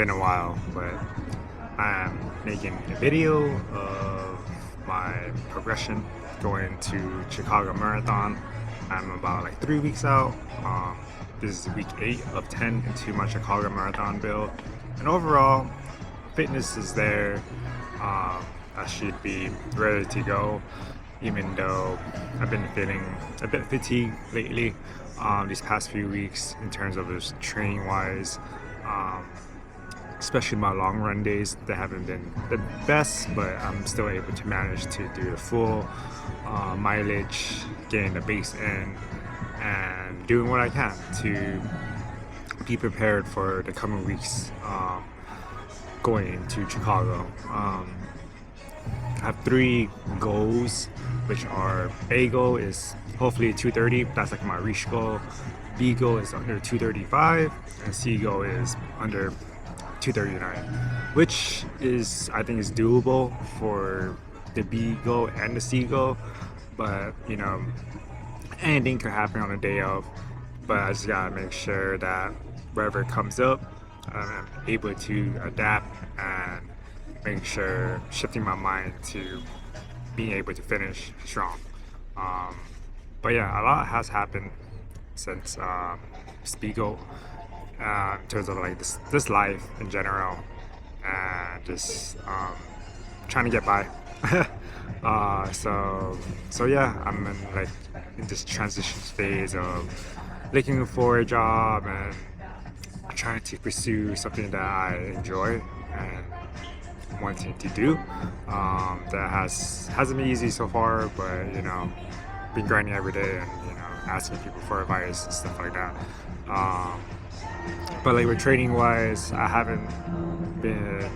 been a while, but I'm making a video of my progression going to Chicago Marathon. I'm about like 3 weeks out. This is week 8 of 10 into my Chicago Marathon build. And overall, fitness is there. I should be ready to go, even though I've been feeling a bit fatigued lately these past few weeks in terms of just training wise. Especially my long run days, they haven't been the best, but I'm still able to manage to do the full mileage, getting the base in, and doing what I can to be prepared for the coming weeks going into Chicago. I have 3 goals, which are A goal is hopefully 230. That's like my reach goal. B goal is under 235, and C goal is under 239, which is I think is doable for the B goal and the C goal. But anything could happen on the day of. But I just gotta make sure that wherever it comes up, I'm able to adapt and make sure shifting my mind to being able to finish strong. But yeah, a lot has happened since Spiegel in terms of like this life in general, and just trying to get by. So yeah, I'm in this transition phase of looking for a job and trying to pursue something that I enjoy and wanting to do. That hasn't been easy so far, but been grinding every day and asking people for advice and stuff like that. But like with training wise, I haven't been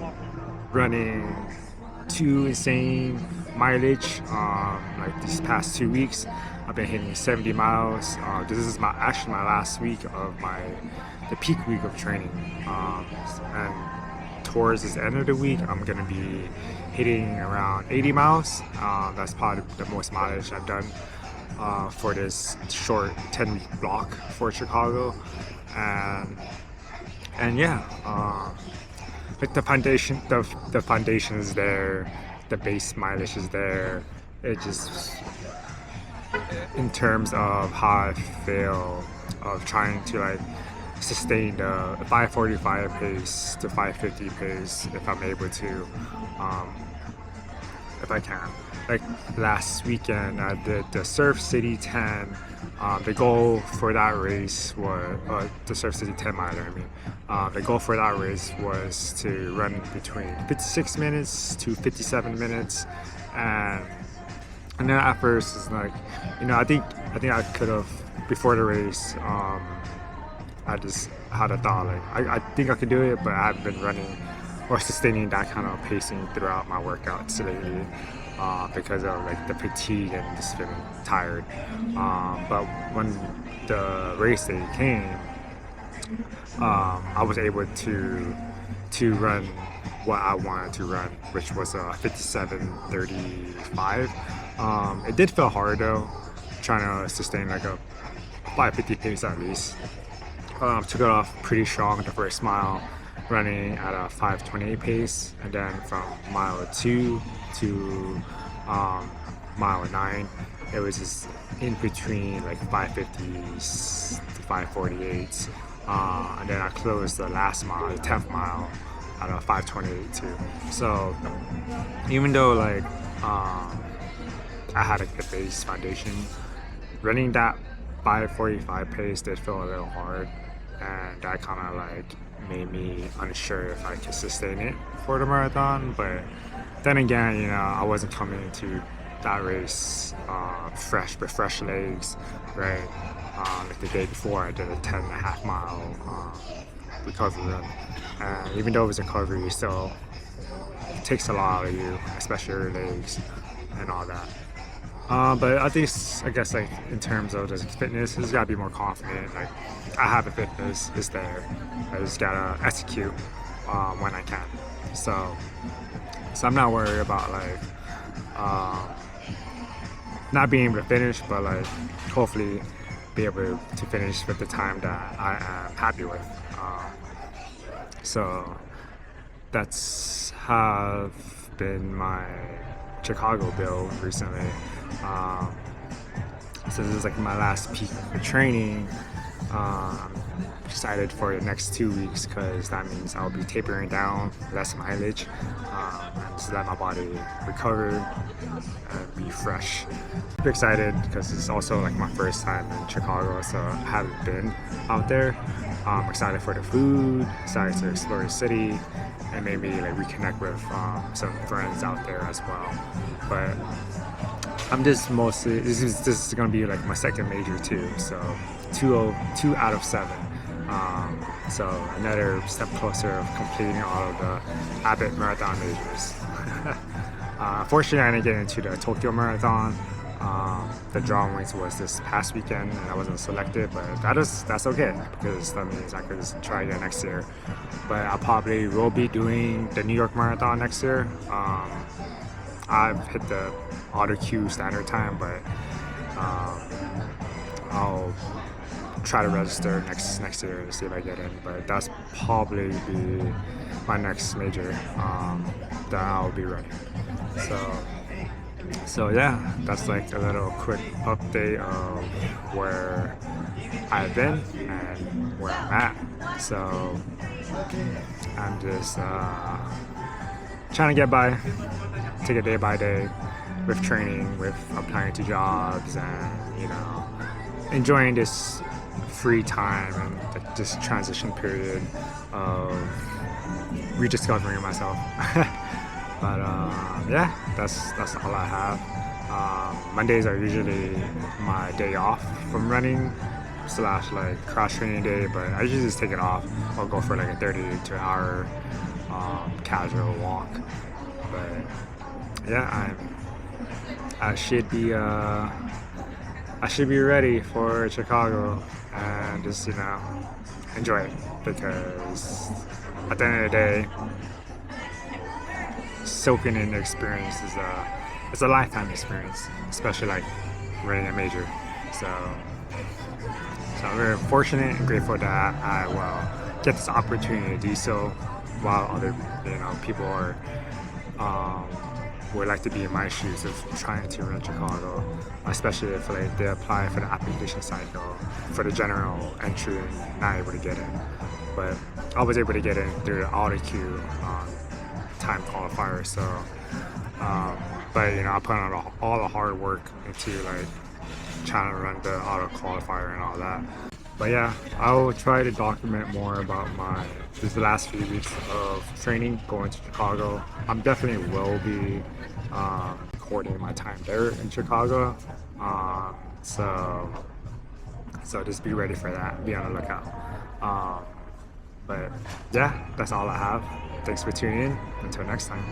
running too insane mileage. Like these past 2 weeks, I've been hitting 70 miles. This is actually my last week of the peak week of training, and towards this end of the week, I'm gonna be hitting around 80 miles. That's probably the most mileage I've done for this short 10-week block for Chicago, and yeah, like the foundation is there, the base mileage is there. It just, in terms of how I feel of trying to like sustain the 545 pace to 550 pace, if I'm able to, if I can. Like last weekend, I did the Surf City 10. The goal for that race was the Surf City 10 miler. The goal for that race was to run between 56 minutes to 57 minutes, and then at first it's like, I think I could have, before the race. I just had a thought like I think I could do it, but I haven't been running or sustaining that kind of pacing throughout my workouts lately because of like the fatigue and just feeling tired. But when the race day came, I was able to run what I wanted to run, which was a 57:35. It did feel hard though, trying to sustain like a 550 pace at least. Took it off pretty strong the first mile, running at a 5:28 pace, and then from mile 2 to mile 9, it was just in between like 550s to 548s, and then I closed the last mile, the 10th mile, at a 5:28 too. So even though like I had a good base foundation, running that 5:45 pace did feel a little hard, and that kind of like made me unsure if I could sustain it for the marathon. But then again, I wasn't coming into that race with fresh legs, right? Like the day before, I did a 10.5 mile recovery run, and even though it was a recovery, it still takes a lot out of you, especially your legs and all that. But I guess like in terms of just fitness, I just gotta be more confident. Like I have the fitness, it's there. I just gotta execute when I can. So I'm not worried about like not being able to finish, but like hopefully be able to finish with the time that I am happy with. So that's have been my Chicago build recently. Um, so this is like my last peak of training. I'm excited for the next 2 weeks because that means I'll be tapering down less mileage and just let my body recover and be fresh. Super excited because it's also like my first time in Chicago, so I haven't been out there. I'm excited for the food, excited to explore the city, and maybe like reconnect with some friends out there as well. But I'm just mostly this is gonna be like my second major too, so two out of 7. So another step closer of completing all of the Abbott Marathon majors. Fortunately, I didn't get into the Tokyo Marathon. The drawings was this past weekend, and I wasn't selected, but that's okay because that means I could just try again next year. But I probably will be doing the New York Marathon next year. I've hit the auto queue standard time, but I'll try to register next year to see if I get in. But that's probably be my next major that I'll be running. So yeah, that's like a little quick update of where I've been and where I'm at. So I'm just trying to get by, take it day by day with training, with applying to jobs, and enjoying this free time and this transition period of rediscovering myself. But yeah, that's all I have. Mondays are usually my day off from running / like cross training day, but I usually just take it off. I'll go for like a 30 to an hour casual walk. But yeah, I should be ready for Chicago and just enjoy it, because at the end of the day, soaking in the experience is it's a lifetime experience, especially like running a major. So I'm very fortunate and grateful that I will get this opportunity to do so, while other people are would like to be in my shoes of trying to run Chicago, especially if like they apply for the application cycle for the general entry and not able to get in. But I was able to get in through the auto queue time qualifier. So but I put on all the hard work into like trying to run the auto qualifier and all that. But yeah, I will try to document more about the last few weeks of training going to Chicago. I'm definitely will be recording my time there in Chicago. So just be ready for that. Be on the lookout. But yeah, that's all I have. Thanks for tuning in. Until next time.